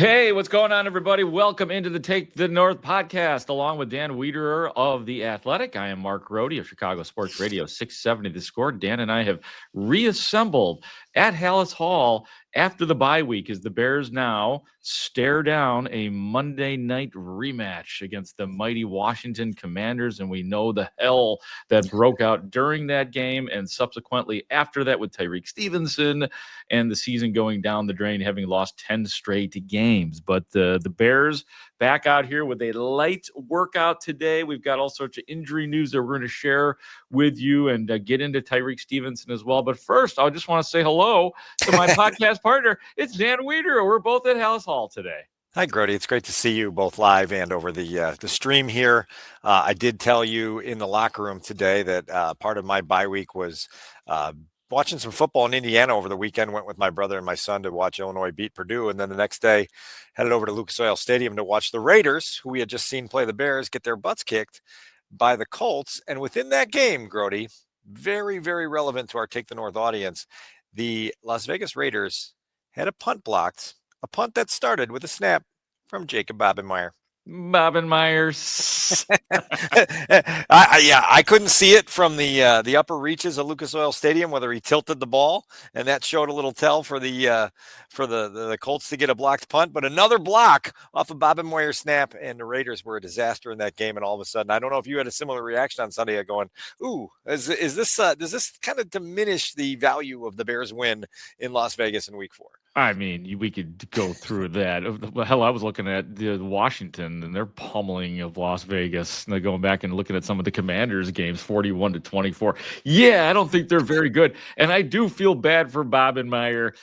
Hey, what's going on, everybody? Welcome into the Take the North podcast, along with Dan Wiederer of The Athletic. I am Mark Grote of Chicago Sports Radio 670 The Score. Dan and I have reassembled at Halas Hall after the bye week as the Bears now stare down a Monday night rematch against the mighty Washington Commanders. And we know the hell that broke out during that game and subsequently after that with Tyrique Stevenson and the season going down the drain, having lost 10 straight games. But the Bears back out here with a light workout today. We've got all sorts of injury news that we're going to share with you and get into Tyrique Stevenson as well. But first, I just want to say hello to my podcast partner. It's Dan Wiederer. We're both at Halas Hall today. Hi, Grote. It's great to see you both live and over the stream here. I did tell you in the locker room today that part of my bye week was watching some football in Indiana over the weekend. Went with my brother and my son to watch Illinois beat Purdue, and then the next day headed over to Lucas Oil Stadium to watch the Raiders, who we had just seen play the Bears, get their butts kicked by the Colts. And within that game, Grote, very, very relevant to our Take the North audience, the Las Vegas Raiders had a punt blocked, a punt that started with a snap from Jacob Bobenmeyer. Myers. I couldn't see it from the upper reaches of Lucas Oil Stadium whether he tilted the ball, and that showed a little tell for the Colts to get a blocked punt. But another block off of Bobenmeyer's snap, and the Raiders were a disaster in that game. And all of a sudden, I don't know if you had a similar reaction on Sunday, going, "Ooh, is this does this kind of diminish the value of the Bears' win in Las Vegas in Week 4?" I mean, we could go through that. Hell, I was looking at the Washington and their pummeling of Las Vegas. And going back and looking at some of the Commanders games, 41-24. Yeah, I don't think they're very good. And I do feel bad for Bobenmeyer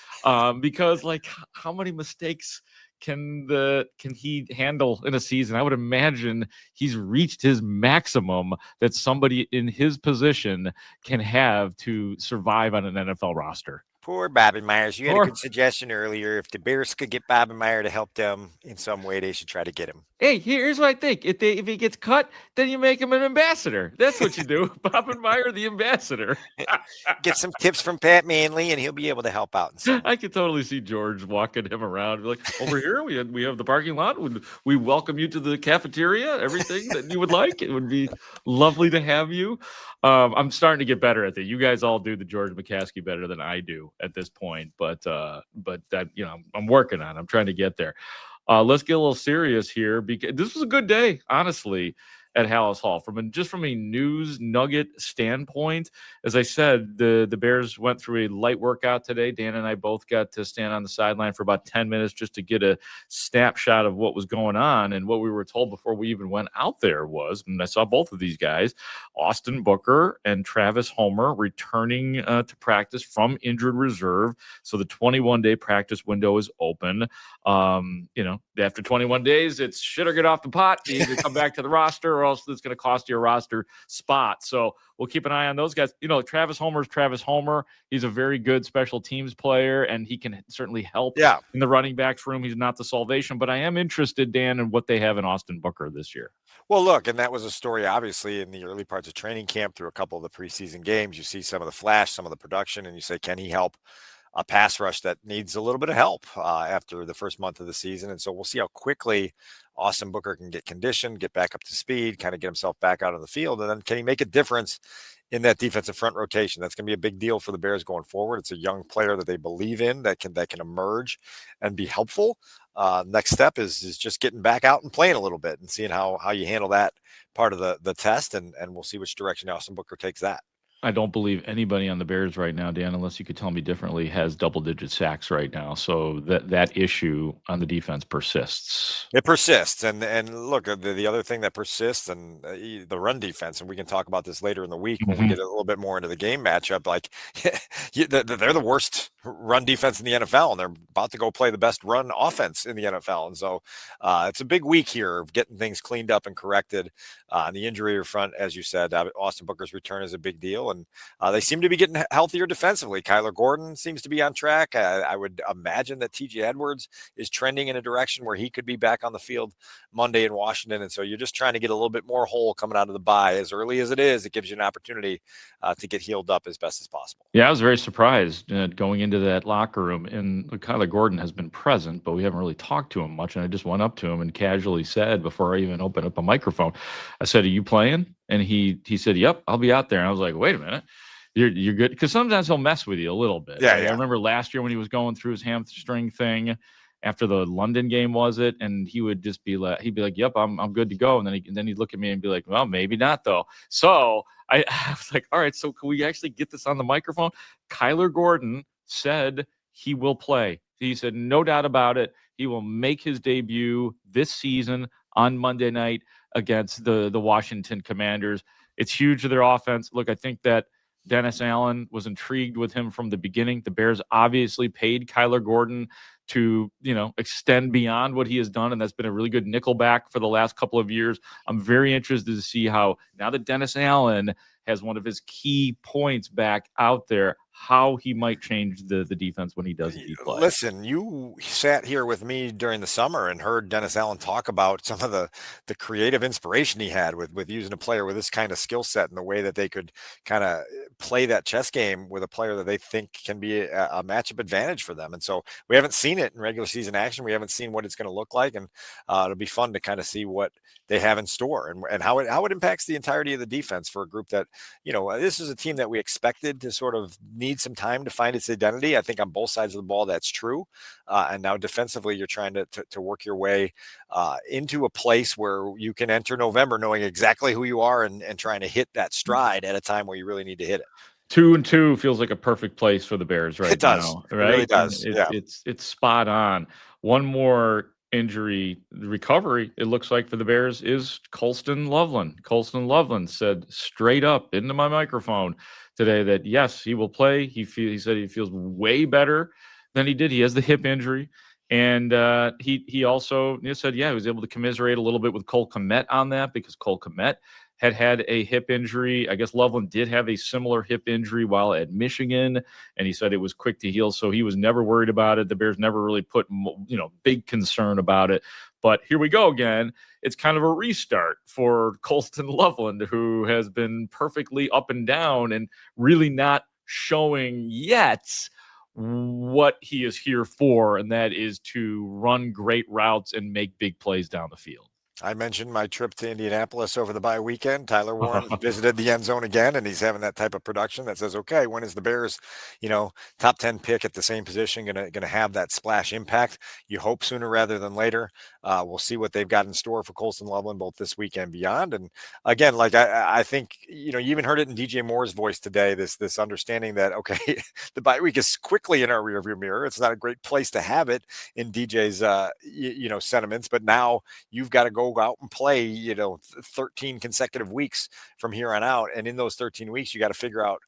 because, like, how many mistakes can he handle in a season? I would imagine he's reached his maximum that somebody in his position can have to survive on an NFL roster. Poor Bobenmeyer. You had a good suggestion earlier. If the Bears could get Bobenmeyer to help them in some way, they should try to get him. Hey, here's what I think. If he gets cut, then you make him an ambassador. That's what you do. Bobenmeyer, the ambassador. Get some tips from Pat Manley, and he'll be able to help out. I could totally see George walking him around. Like, over here, we have the parking lot. We welcome you to the cafeteria. Everything that you would like. It would be lovely to have you. I'm starting to get better at that. You guys all do the George McCaskey better than I do at this point, but that, I'm working on it. I'm trying to get there. Let's get a little serious here because this was a good day, honestly, at Halas Hall. From a news nugget standpoint, as I said, the Bears went through a light workout today. Dan and I both got to stand on the sideline for about 10 minutes just to get a snapshot of what was going on. And what we were told before we even went out there was, and I saw both of these guys, Austin Booker and Travis Homer, returning to practice from injured reserve. So the 21-day practice window is open. After 21 days, it's shit or get off the pot. You either come back to the roster or else it's going to cost you a roster spot. So we'll keep an eye on those guys. Travis Homer's Travis Homer. He's a very good special teams player, and he can certainly help in the running backs room. He's not the salvation, but I am interested, Dan, in what they have in Austin Booker this year. Well, look, and that was a story, obviously, in the early parts of training camp through a couple of the preseason games. You see some of the flash, some of the production, and you say, can he help a pass rush that needs a little bit of help after the first month of the season? And so we'll see how quickly Austin Booker can get conditioned, get back up to speed, kind of get himself back out on the field. And then can he make a difference in that defensive front rotation? That's going to be a big deal for the Bears going forward. It's a young player that they believe in that can emerge and be helpful. Next step is just getting back out and playing a little bit and seeing how you handle that part of the test. And we'll see which direction Austin Booker takes that. I don't believe anybody on the Bears right now, Dan, unless you could tell me differently, has double-digit sacks right now. So that issue on the defense persists. It persists. And look, the other thing that persists and the run defense, and we can talk about this later in the week when we get a little bit more into the game matchup, like they're the worst run defense in the NFL, and they're about to go play the best run offense in the NFL. And so it's a big week here of getting things cleaned up and corrected on the injury front. As you said, Austin Booker's return is a big deal. and they seem to be getting healthier defensively. Kyler Gordon seems to be on track. I would imagine that TJ Edwards is trending in a direction where he could be back on the field Monday in Washington. And so you're just trying to get a little bit more whole coming out of the bye. As early as it is, it gives you an opportunity to get healed up as best as possible. Yeah, I was very surprised going into that locker room. And Kyler Gordon has been present, but we haven't really talked to him much. And I just went up to him and casually said, before I even opened up a microphone, I said, "Are you playing?" And he said, "Yep, I'll be out there." And I was like, "Wait a minute. You're good," because sometimes he'll mess with you a little bit. Yeah, Right? yeah. I remember last year when he was going through his hamstring thing after the London game, was it? And he would just be like, "Yep, I'm good to go." And then he'd look at me and be like, "Well, maybe not though." So I was like, "All right, so can we actually get this on the microphone?" Kyler Gordon said he will play. He said, no doubt about it, he will make his debut this season on Monday night against the Washington Commanders. It's huge to their offense. Look, I think that Dennis Allen was intrigued with him from the beginning. The Bears obviously paid Kyler Gordon to, extend beyond what he has done, and that's been a really good nickelback for the last couple of years. I'm very interested to see how, now that Dennis Allen has one of his key points back out there, how he might change the defense when he does indeed play. Listen, you sat here with me during the summer and heard Dennis Allen talk about some of the creative inspiration he had with using a player with this kind of skill set and the way that they could kind of play that chess game with a player that they think can be a matchup advantage for them. And so we haven't seen it in regular season action. We haven't seen what it's going to look like, and it'll be fun to kind of see what they have in store and how it impacts the entirety of the defense for a group that, this is a team that we expected to sort of need some time to find its identity. I think on both sides of the ball, that's true. And now defensively, you're trying to work your way into a place where you can enter November knowing exactly who you are and trying to hit that stride at a time where you really need to hit it. 2-2 feels like a perfect place for the Bears right It does. now, It right? really does. Yeah. It's spot on. One more injury recovery, it looks like, for the Bears is Colston Loveland. Colston Loveland said straight up into my microphone today that yes, he will play. He said he feels way better than he did. He has the hip injury. And he also said, he was able to commiserate a little bit with Cole Kmet on that, because Cole Kmet had a hip injury. I guess Loveland did have a similar hip injury while at Michigan, and he said it was quick to heal, so he was never worried about it. The Bears never really put, big concern about it. But here we go again. It's kind of a restart for Colston Loveland, who has been perfectly up and down and really not showing yet what he is here for, and that is to run great routes and make big plays down the field. I mentioned my trip to Indianapolis over the bye weekend. Tyler Warren visited the end zone again, and he's having that type of production that says, okay, when is the Bears, top 10 pick at the same position gonna have that splash impact? You hope sooner rather than later. We'll see what they've got in store for Colston Loveland both this week and beyond. And again, like I think, you even heard it in DJ Moore's voice today, this understanding that, okay, the bye week is quickly in our rearview mirror. It's not a great place to have it in DJ's, sentiments, but now you've got to go out and play, 13 consecutive weeks from here on out. And in those 13 weeks, you got to figure out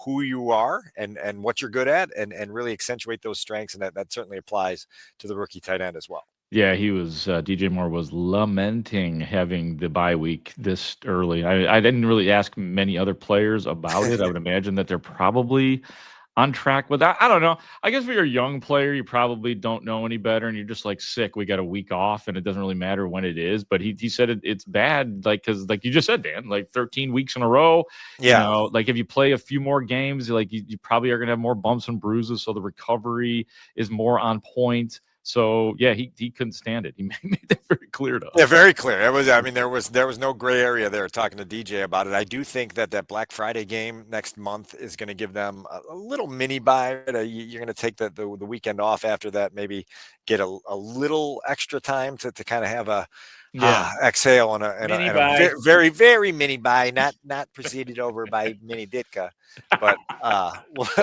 who you are and what you're good at and really accentuate those strengths. And that certainly applies to the rookie tight end as well. Yeah, he was, DJ Moore was lamenting having the bye week this early. I didn't really ask many other players about it. I would imagine that they're probably on track with that. I don't know. I guess if you're a young player, you probably don't know any better, and you're just like sick. We got a week off, and it doesn't really matter when it is. But he said it's bad, like, because like you just said, Dan, like 13 weeks in a row. Yeah. Like if you play a few more games, like you probably are gonna have more bumps and bruises, so the recovery is more on point. So yeah, he couldn't stand it. He made that very clear to us. Yeah, very clear. It was. I mean, there was no gray area there. Talking to DJ about it, I do think that Black Friday game next month is going to give them a little mini bye. You're going to take the weekend off after that. Maybe get a little extra time to kind of have a exhale and a very, very mini bye, not preceded over by mini Ditka. But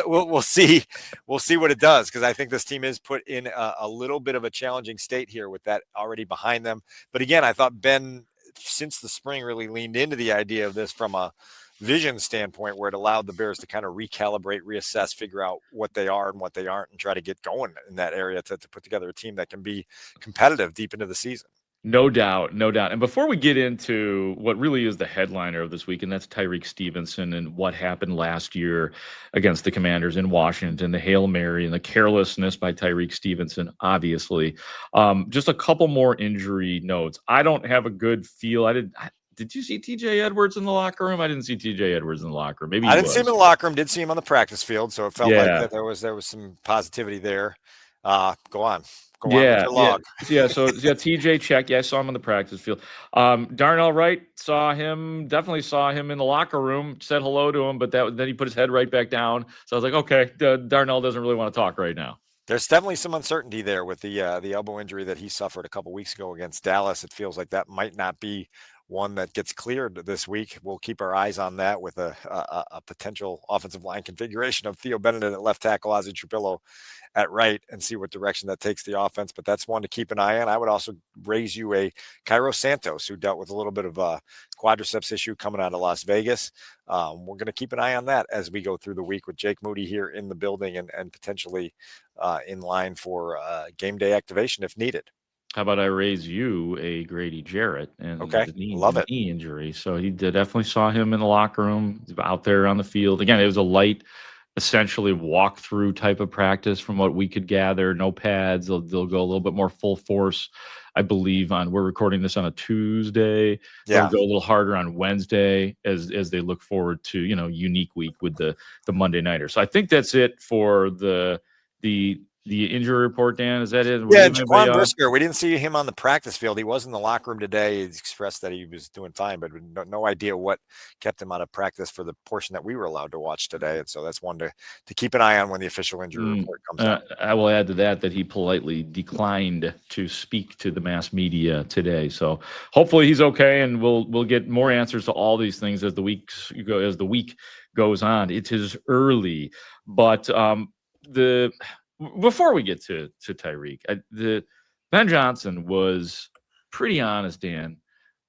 we'll see what it does, because I think this team is put in a little bit of a challenging state here with that already behind them. But again, I thought Ben, since the spring, really leaned into the idea of this from a vision standpoint, where it allowed the Bears to kind of recalibrate, reassess, figure out what they are and what they aren't, and try to get going in that area to put together a team that can be competitive deep into the season. No doubt, no doubt. And before we get into what really is the headliner of this week, and that's Tyrique Stevenson and what happened last year against the Commanders in Washington, the Hail Mary and the carelessness by Tyrique Stevenson, obviously. Just a couple more injury notes. I don't have a good feel. Did you see TJ Edwards in the locker room? I didn't see TJ Edwards in the locker room. Maybe I he didn't see him was. in the locker room. Did see him on the practice field, so it felt like Yeah. that there was some positivity there. Go on with Yeah, your yeah, log. yeah. So yeah, TJ check. Yeah, I saw him on the practice field. Darnell Wright definitely saw him in the locker room. Said hello to him, but then he put his head right back down. So I was like, okay, Darnell doesn't really want to talk right now. There's definitely some uncertainty there with the elbow injury that he suffered a couple weeks ago against Dallas. It feels like that might not be one that gets cleared this week. We'll keep our eyes on that with a potential offensive line configuration of Theo Benedict at left tackle, Ozzie Trapillo at right, and see what direction that takes the offense. But that's one to keep an eye on. I would also raise you a Cairo Santos, who dealt with a little bit of a quadriceps issue coming out of Las Vegas. We're going to keep an eye on that as we go through the week with Jake Moody here in the building and potentially in line for game day activation if needed. How about I raise you a Grady Jarrett and Okay, the love it. knee injury? So he definitely saw him in the locker room, out there on the field. Again, it was a light, essentially walkthrough type of practice from what we could gather. No pads. They'll go a little bit more full force, I believe. We're recording this on a Tuesday. They'll Yeah. go a little harder on Wednesday as they look forward to unique week with the Monday nighter. So I think that's it for the injury report. Dan, is that it? We're Yeah, leaving anybody Jaquan off? Brisker, we didn't see him on the practice field. He was in the locker room today. He expressed that he was doing fine, but no idea what kept him out of practice for the portion that we were allowed to watch today. And so that's one to keep an eye on when the official injury report comes out. I will add to that he politely declined to speak to the mass media today. So hopefully he's okay, and we'll get more answers to all these things as the week goes on. It is early, but before we get to Tyrique, Ben Johnson was pretty honest, Dan,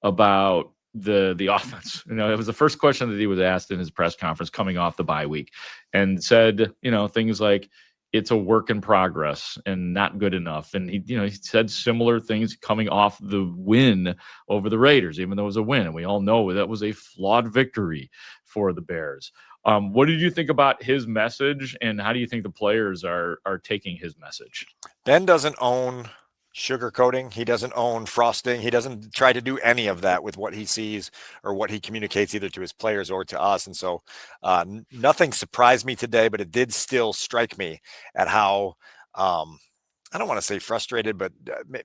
about the offense. It was the first question that he was asked in his press conference coming off the bye week, and said things like it's a work in progress and not good enough. And he said similar things coming off the win over the Raiders, even though it was a win, and we all know that was a flawed victory for the Bears. What did you think about his message, and how do you think the players are taking his message? Ben doesn't own sugarcoating. He doesn't own frosting. He doesn't try to do any of that with what he sees or what he communicates either to his players or to us. And so nothing surprised me today, but it did still strike me at how I don't want to say frustrated, but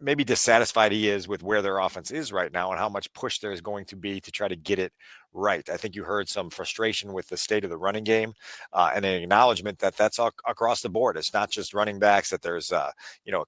maybe dissatisfied he is with where their offense is right now and how much push there is going to be to try to get it right. I think you heard some frustration with the state of the running game and an acknowledgement that that's all across the board. It's not just running backs, that there's a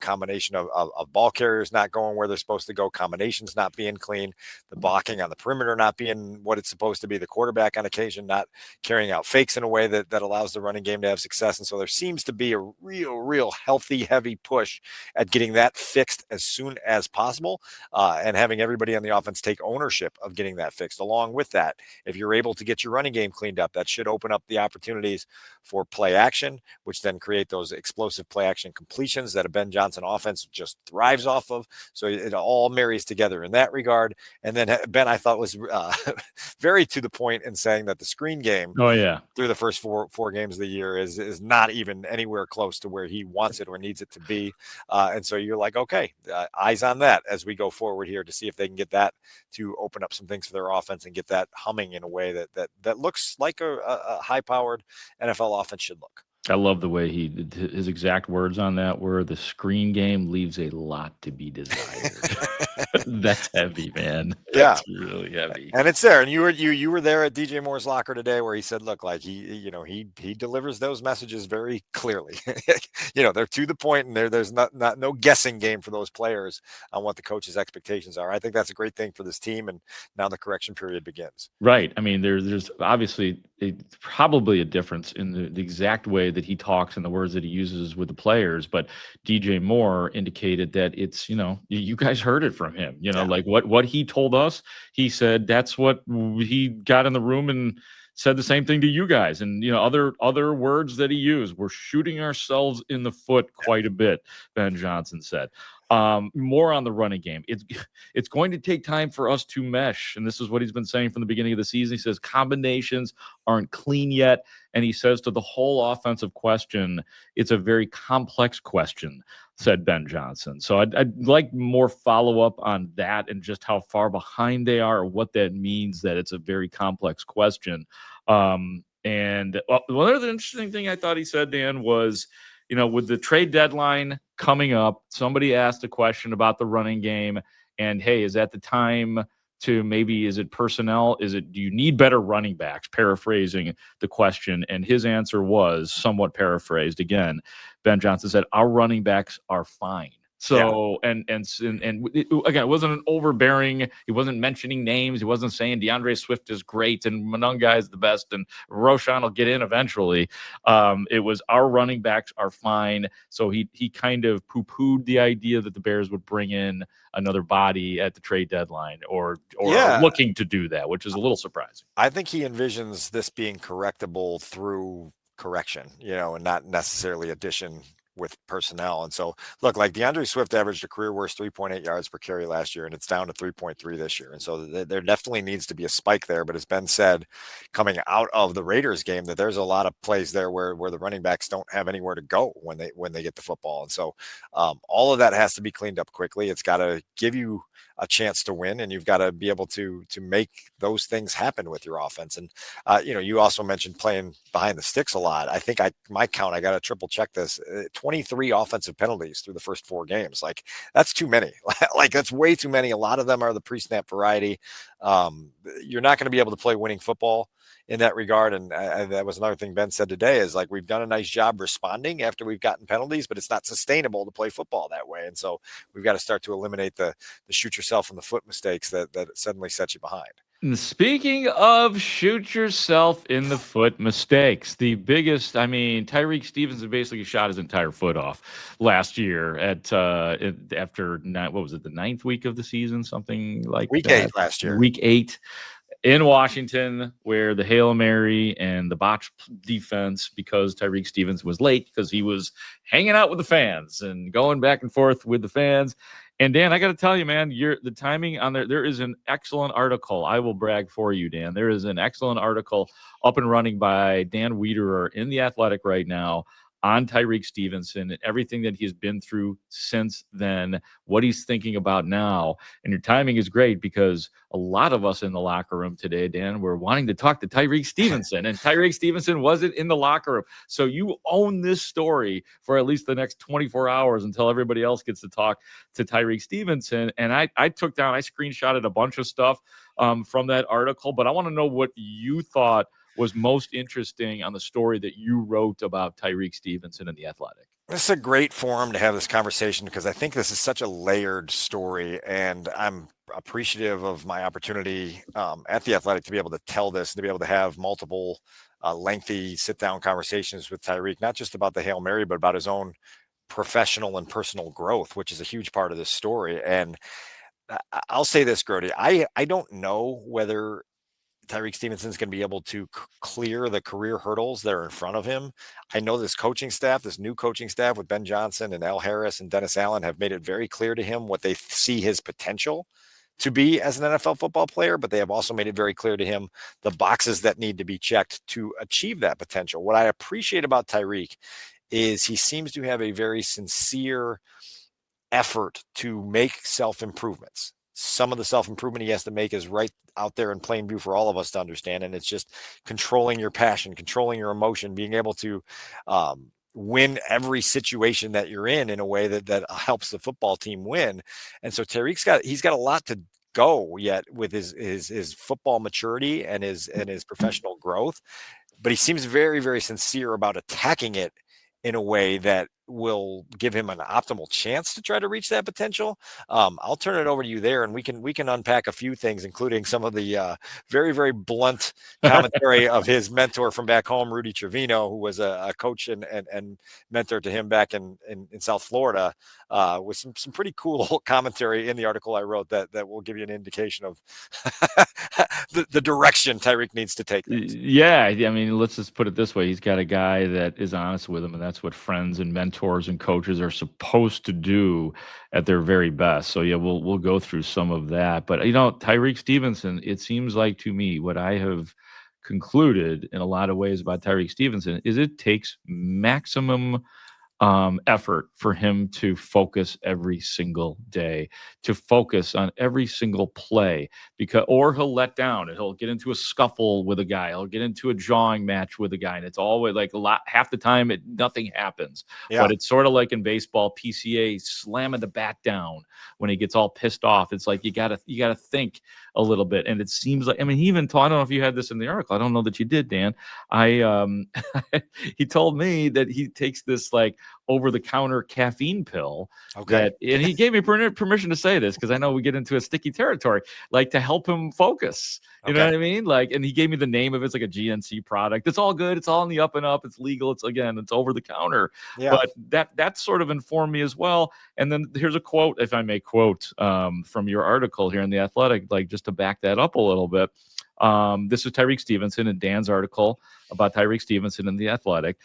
combination of ball carriers not going where they're supposed to go, combinations not being clean, the blocking on the perimeter not being what it's supposed to be, the quarterback on occasion not carrying out fakes in a way that allows the running game to have success. And so there seems to be a real healthy, heavy push at getting that fixed as soon as possible and having everybody on the offense take ownership of getting that fixed. Along with that, if you're able to get your running game cleaned up, that should open up the opportunities for play action, which then create those explosive play action completions that a Ben Johnson offense just thrives off of. So it all marries together in that regard. And then Ben, I thought, was very to the point in saying that the screen game through the first four games of the year is not even anywhere close to where he wants it or needs it to be. And so you're like, okay, eyes on that as we go forward here to see if they can get that to open up some things for their offense and get that humming in a way that looks like a high-powered NFL offense should look. I love the way his exact words on that were, the screen game leaves a lot to be desired. That's heavy, man. That's really heavy. And it's there. And you were there at DJ Moore's locker today where he said, look, like he delivers those messages very clearly. They're to the point, and there's not no guessing game for those players on what the coach's expectations are. I think that's a great thing for this team, and now the correction period begins. Right. I mean, there's obviously probably a difference in the exact way that he talks and the words that he uses with the players, but DJ Moore indicated that it's, you guys heard it from him, like what he told us. He said that's what he got in the room and said the same thing to you guys. And other words that he used, we're shooting ourselves in the foot quite a bit, Ben Johnson said. More on the running game. It's going to take time for us to mesh, and this is what he's been saying from the beginning of the season. He says combinations aren't clean yet, and he says to the whole offensive question, it's a very complex question, said Ben Johnson. So I'd like more follow-up on that and just how far behind they are, or what that means, that it's a very complex question. And one other interesting thing I thought he said, Dan, was, with the trade deadline coming up, somebody asked a question about the running game, and hey, is that the time to maybe, is it personnel? Do you need better running backs? Paraphrasing the question. And his answer was, somewhat paraphrased again, Ben Johnson said, our running backs are fine. So, yeah. and again, it wasn't an overbearing, he wasn't mentioning names. He wasn't saying DeAndre Swift is great and Monunga is the best and Roshan will get in eventually. It was, our running backs are fine. So he kind of poo-pooed the idea that the Bears would bring in another body at the trade deadline or are looking to do that, which is a little surprising. I think he envisions this being correctable through correction, and not necessarily addition with personnel. And so, look, like DeAndre Swift averaged a career worst 3.8 yards per carry last year, and it's down to 3.3 this year. And so there definitely needs to be a spike there. But as Ben said, coming out of the Raiders game, that there's a lot of plays there where the running backs don't have anywhere to go when they get the football. And so all of that has to be cleaned up quickly. It's got to give you a chance to win, and you've got to be able to make those things happen with your offense. And you also mentioned playing behind the sticks a lot. I think my count, I got to triple check this, 23 offensive penalties through the first 4 games. Like, that's too many. Like, that's way too many. A lot of them are the pre-snap variety. You're not going to be able to play winning football in that regard. And that was another thing Ben said today, is like, we've done a nice job responding after we've gotten penalties, but it's not sustainable to play football that way. And so we've got to start to eliminate the shoot yourself in the foot mistakes that suddenly set you behind. And speaking of shoot yourself in the foot mistakes, the biggest, Tyrique Stevenson basically shot his entire foot off last year after what was it, the 9th week of the season, something like week that. 8 last year. Week 8 in Washington, where the Hail Mary and the botched defense, because Tyrique Stevenson was late because he was hanging out with the fans and going back and forth with the fans. And Dan, I got to tell you, man, the timing on there is an excellent article. I will brag for you, Dan. There is an excellent article up and running by Dan Wiederer in The Athletic right now on Tyrique Stevenson and everything that he's been through since then, what he's thinking about now. And your timing is great, because a lot of us in the locker room today, Dan, were wanting to talk to Tyrique Stevenson, and Tyrique Stevenson wasn't in the locker room. So you own this story for at least the next 24 hours until everybody else gets to talk to Tyrique Stevenson. And I screenshotted a bunch of stuff from that article, but I want to know what you thought was most interesting on the story that you wrote about Tyrique Stevenson and The Athletic. This is a great forum to have this conversation, because I think this is such a layered story, and I'm appreciative of my opportunity at The Athletic to be able to tell this, and to be able to have multiple lengthy sit-down conversations with Tyrique, not just about the Hail Mary, but about his own professional and personal growth, which is a huge part of this story. And I'll say this, Grote, I don't know whether Tyrique Stevenson is going to be able to clear the career hurdles that are in front of him. I know this new coaching staff with Ben Johnson and Al Harris and Dennis Allen have made it very clear to him what they see his potential to be as an NFL football player, but they have also made it very clear to him the boxes that need to be checked to achieve that potential. What I appreciate about Tyrique is he seems to have a very sincere effort to make self-improvements. Some of the self-improvement he has to make is right out there in plain view for all of us to understand. And it's just controlling your passion, controlling your emotion, being able to win every situation that you're in a way that helps the football team win. And so Tyrique's got a lot to go yet with his football maturity and his professional growth. But he seems very, very sincere about attacking it in a way that will give him an optimal chance to try to reach that potential. I'll turn it over to you there, and we can unpack a few things, including some of the very, very blunt commentary of his mentor from back home, Rudy Trevino, who was a coach and mentor to him back in South Florida, with some pretty cool commentary in the article I wrote that will give you an indication of the direction Tyrique needs to take things. Yeah, let's just put it this way. He's got a guy that is honest with him, and that's what friends and mentors mentors and coaches are supposed to do at their very best. So yeah, we'll go through some of that. But Tyrique Stevenson, it seems like to me what I have concluded in a lot of ways about Tyrique Stevenson is it takes maximum effort for him to focus every single day, to focus on every single play, or he'll let down and he'll get into a scuffle with a guy, he'll get into a jawing match with a guy, and it's always like half the time nothing happens. Yeah. But it's sort of like in baseball, PCA slamming the bat down when he gets all pissed off. It's like you gotta think a little bit, and it seems like he even told, I don't know if you had this in the article. I don't know that you did, Dan. He told me that he takes this like over-the-counter caffeine pill. Okay. And he gave me permission to say this because I know we get into a sticky territory, like to help him focus. You know what I mean? Like, and he gave me the name of it. It's like a GNC product. It's all good. It's all in the up and up. It's legal. It's over the counter. Yeah. But that sort of informed me as well. And then here's a quote, if I may quote, from your article here in The Athletic, like just to back that up a little bit. This is Tyrique Stevenson in Dan's article about Tyrique Stevenson in The Athletic.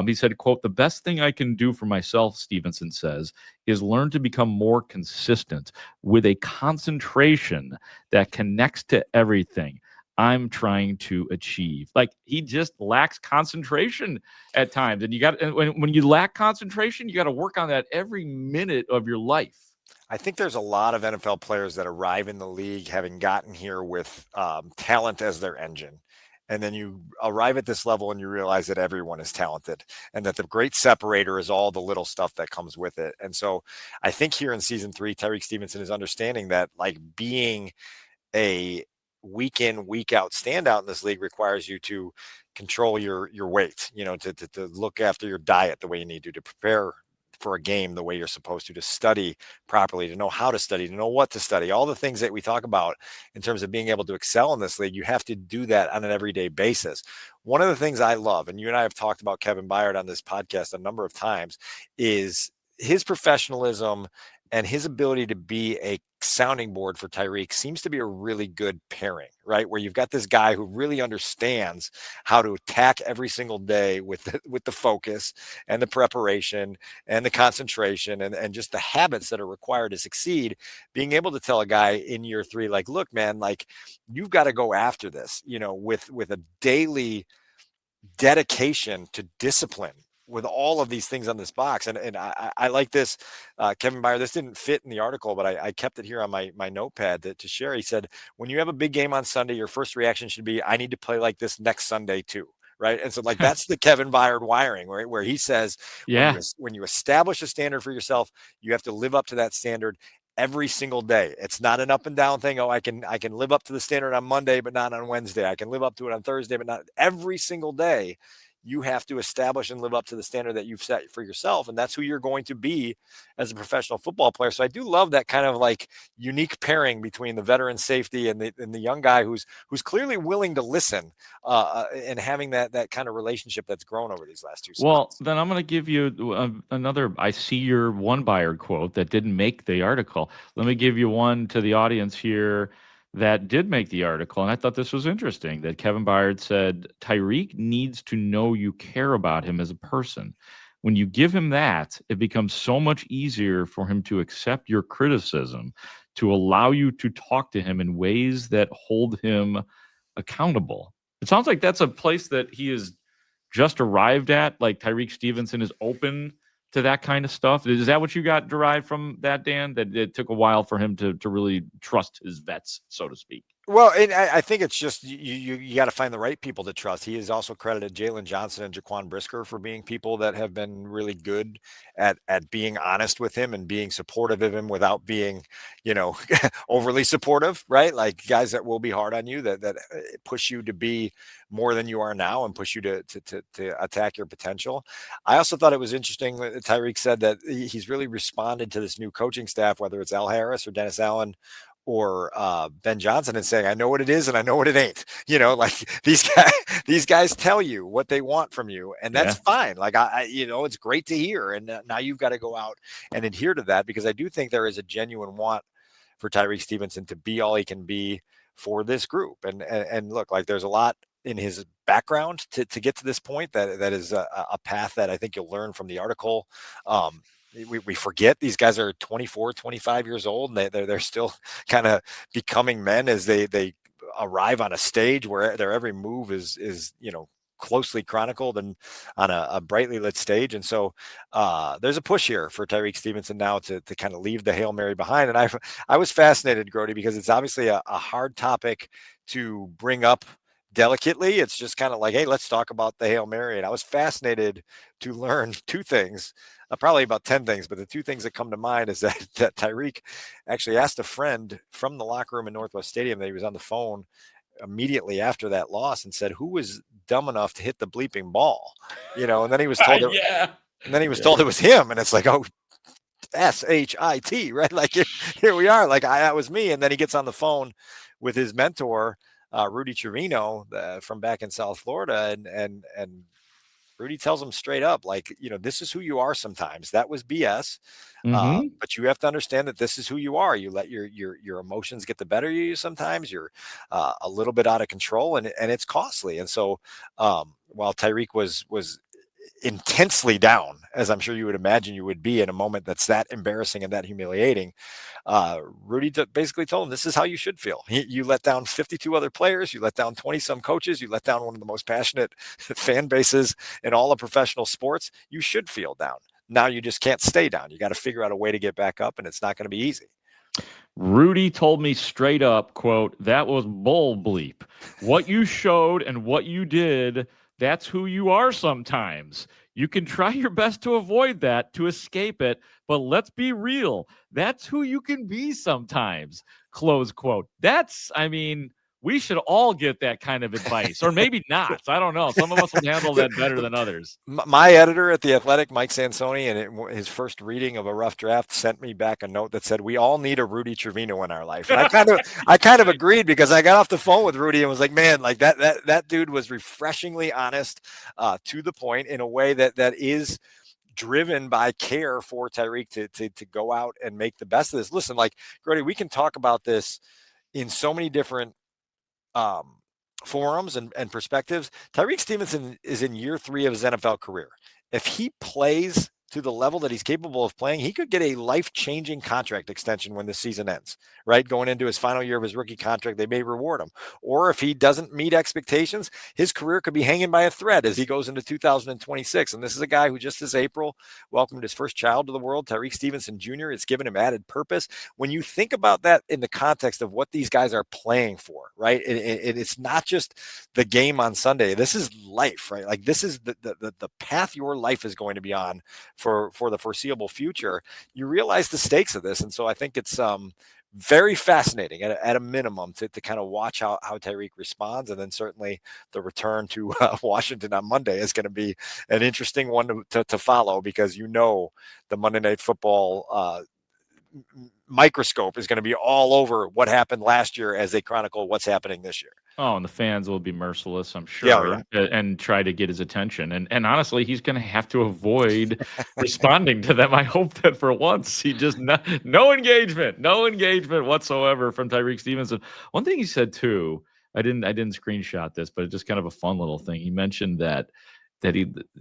He said, quote, "The best thing I can do for myself," Stevenson says, "is learn to become more consistent with a concentration that connects to everything I'm trying to achieve." Like, he just lacks concentration at times. And when you lack concentration, you got to work on that every minute of your life. I think there's a lot of NFL players that arrive in the league having gotten here with talent as their engine. And then you arrive at this level and you realize that everyone is talented and that the great separator is all the little stuff that comes with it. And so I think here in season 3, Tyrique Stevenson is understanding that, like, being a week in, week out standout in this league requires you to control your weight, to look after your diet the way you need to prepare for a game the way you're supposed to study properly, to know how to study, to know what to study, all the things that we talk about in terms of being able to excel in this league. You have to do that on an everyday basis. One of the things I love, and you and I have talked about Kevin Byard on this podcast a number of times, is his professionalism and his ability to be a sounding board for Tyrique seems to be a really good pairing, right? Where you've got this guy who really understands how to attack every single day with the focus and the preparation and the concentration and just the habits that are required to succeed, being able to tell a guy in year 3, like, look, man, like, you've got to go after this, with a daily dedication to discipline, with all of these things on this box. And I like this, Kevin Byard. This didn't fit in the article, but I kept it here on my notepad to share. He said, when you have a big game on Sunday, your first reaction should be, I need to play like this next Sunday too. Right. And so, like, that's the Kevin Byard wiring, right? Where he says, when you establish a standard for yourself, you have to live up to that standard every single day. It's not an up and down thing. Oh, I can live up to the standard on Monday, but not on Wednesday. I can live up to it on Thursday, but not every single day. You have to establish and live up to the standard that you've set for yourself. And that's who you're going to be as a professional football player. So I do love that kind of like unique pairing between the veteran safety and the young guy who's clearly willing to listen and having that kind of relationship that's grown over these last 2 seasons. Well, then I'm going to give you another. I see your one Byard quote that didn't make the article. Let me give you one to the audience here that did make the article. And I thought this was interesting that Kevin Byard said, Tyrique needs to know you care about him as a person. When you give him that, it becomes so much easier for him to accept your criticism, to allow you to talk to him in ways that hold him accountable. It sounds like that's a place that he is just arrived at. Like, Tyrique Stevenson is open to that kind of stuff. Is that what you got derived from that, Dan? That it took a while for him to really trust his vets, so to speak? Well, and I think it's just you got to find the right people to trust. He has also credited Jalen Johnson and Jaquan Brisker for being people that have been really good at being honest with him and being supportive of him without being, overly supportive, right? Like, guys that will be hard on you, that push you to be more than you are now and push you to attack your potential. I also thought it was interesting that Tyrique said that he's really responded to this new coaching staff, whether it's Al Harris or Dennis Allen or Ben Johnson, and saying, I know what it is and I know what it ain't. Like, these guys tell you what they want from you, and that's fine. Like, it's great to hear. And now you've got to go out and adhere to that, because I do think there is a genuine want for Tyrique Stevenson to be all he can be for this group. And look, like, there's a lot in his background to get to this point. That is a path that I think you'll learn from the article. We forget these guys are 24, 25 years old, and they're still kind of becoming men as they arrive on a stage where their every move is closely chronicled and on a brightly lit stage. And so there's a push here for Tyrique Stevenson now to kind of leave the Hail Mary behind. And I was fascinated, Grote, because it's obviously a hard topic to bring up delicately. It's just kind of like, hey, let's talk about the Hail Mary. And I was fascinated to learn two things, probably about 10 things, but the two things that come to mind is that Tyrique actually asked a friend from the locker room in Northwest Stadium that he was on the phone immediately after that loss and said, who was dumb enough to hit the bleeping ball? And then he was told and then he was told it was him. And it's like, oh, SHIT, right? Like here we are. Like that was me. And then he gets on the phone with his mentor, Rudy Trevino, from back in South Florida, and Rudy tells him straight up, like, this is who you are sometimes. That was BS. But you have to understand that this is who you are. You let your emotions get the better of you sometimes. You're a little bit out of control, and it's costly. And so while Tyrique was intensely down, as I'm sure you would imagine you would be in a moment that's that embarrassing and that humiliating, Rudy basically told him, this is how you should feel. You let down 52 other players, you let down 20 some coaches, you let down one of the most passionate fan bases in all of professional sports. You should feel down. Now you just can't stay down. You got to figure out a way to get back up, and it's not going to be easy. Rudy told me straight up, quote, that was bull bleep. What you showed and what you did, that's who you are sometimes. You can try your best to avoid that, to escape it, but let's be real. That's who you can be sometimes, close quote. We should all get that kind of advice, or maybe not. I don't know. Some of us will handle that better than others. My editor at The Athletic, Mike Sansoni, and his first reading of a rough draft sent me back a note that said, we all need a Rudy Trevino in our life. And I kind of agreed, because I got off the phone with Rudy and was like, man, like that dude was refreshingly honest, to the point, in a way that is driven by care for Tyrique to go out and make the best of this. Listen, like, Grote, we can talk about this in so many different forums and perspectives. Tyrique Stevenson is in year 3 of his NFL career. If he plays to the level that he's capable of playing, he could get a life-changing contract extension when this season ends, right? Going into his final year of his rookie contract, they may reward him. Or if he doesn't meet expectations, his career could be hanging by a thread as he goes into 2026. And this is a guy who just this April welcomed his first child to the world, Tyrique Stevenson Jr. It's given him added purpose. When you think about that in the context of what these guys are playing for, right? It's not just the game on Sunday. This is life, right? Like, this is the path your life is going to be on for the foreseeable future. You realize the stakes of this. And so I think it's very fascinating at a minimum to kind of watch how Tyrique responds. And then certainly the return to Washington on Monday is going to be an interesting one to follow, because the Monday Night Football microscope is going to be all over what happened last year as they chronicle what's happening this year. Oh, and the fans will be merciless, I'm sure, Yeah. and try to get his attention. And honestly, he's going to have to avoid responding to them. I hope that for once he just no engagement whatsoever from Tyrique Stevenson. One thing he said too, I didn't screenshot this, but it's just kind of a fun little thing. He mentioned that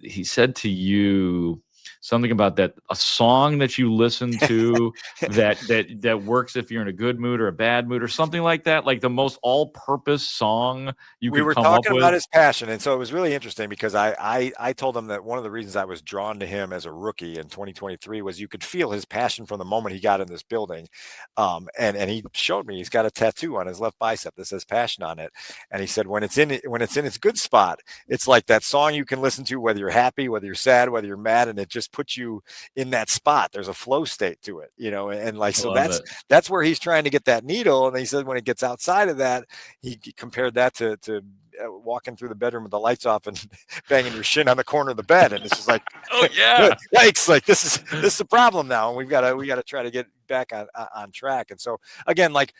he said to you something about that a song that you listen to that works if you're in a good mood or a bad mood or something like that, like the most all-purpose song we were talking about his passion. And so it was really interesting, because I told him that one of the reasons I was drawn to him as a rookie in 2023 was you could feel his passion from the moment he got in this building. And he showed me, he's got a tattoo on his left bicep that says passion on it. And he said, when it's in its good spot, it's like that song you can listen to whether you're happy, whether you're sad, whether you're mad, and it just puts you in that spot. There's a flow state to it, and like, so that's where he's trying to get that needle. And he said when it gets outside of that, he compared that to walking through the bedroom with the lights off and banging your shin on the corner of the bed. And it's just like, oh yeah, yikes! Like, this is a problem now, and we got to try to get back on track. And so again, like,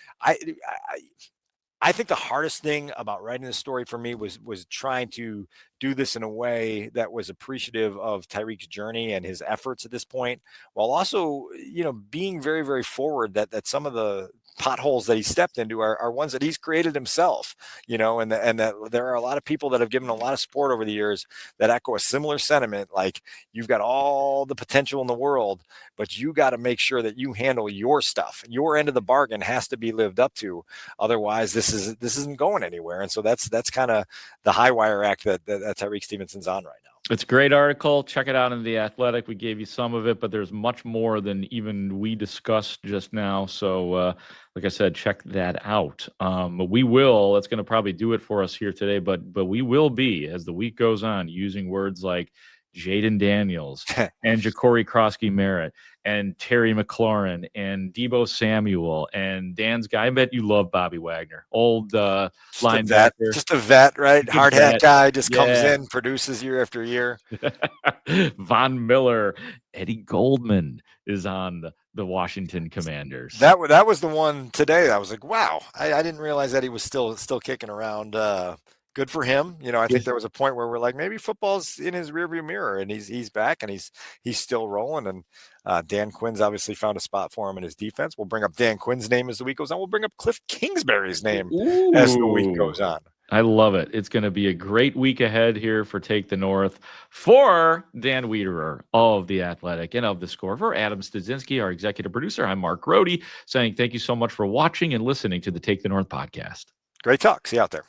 I think the hardest thing about writing this story for me was trying to do this in a way that was appreciative of Tyrique's journey and his efforts at this point, while also, being very, very forward that some of the potholes that he stepped into are ones that he's created himself, and that there are a lot of people that have given a lot of sport over the years that echo a similar sentiment. Like, you've got all the potential in the world, but you got to make sure that you handle your stuff. Your end of the bargain has to be lived up to. Otherwise, this isn't going anywhere. And so that's kind of the high wire act that Tyrique Stevenson's on right now. It's a great article. Check it out in The Athletic. We gave you some of it, but there's much more than even we discussed just now. So, like I said, check that out. That's going to probably do it for us here today, but we will be, as the week goes on, using words like Jaden Daniels and Ja'Cory Krosky-Merritt and Terry McLaurin and Deebo Samuel and Dan's guy. I bet you love Bobby Wagner, old linebacker. Just a vet, right? Hard hat guy, just comes in, produces year after year. Von Miller, Eddie Goldman is on the Washington Commanders. That was the one today. I was like, wow, I didn't realize that he was still kicking around. Good for him. I think there was a point where we're like, maybe football's in his rearview mirror, and he's back and he's still rolling. And Dan Quinn's obviously found a spot for him in his defense. We'll bring up Dan Quinn's name as the week goes on. We'll bring up Cliff Kingsbury's name as the week goes on. I love it. It's going to be a great week ahead here for Take the North. For Dan Wiederer of The Athletic and of The Score, for Adam Stadzinski, our executive producer, I'm Mark Grote, saying thank you so much for watching and listening to the Take the North podcast. Great talk. See you out there.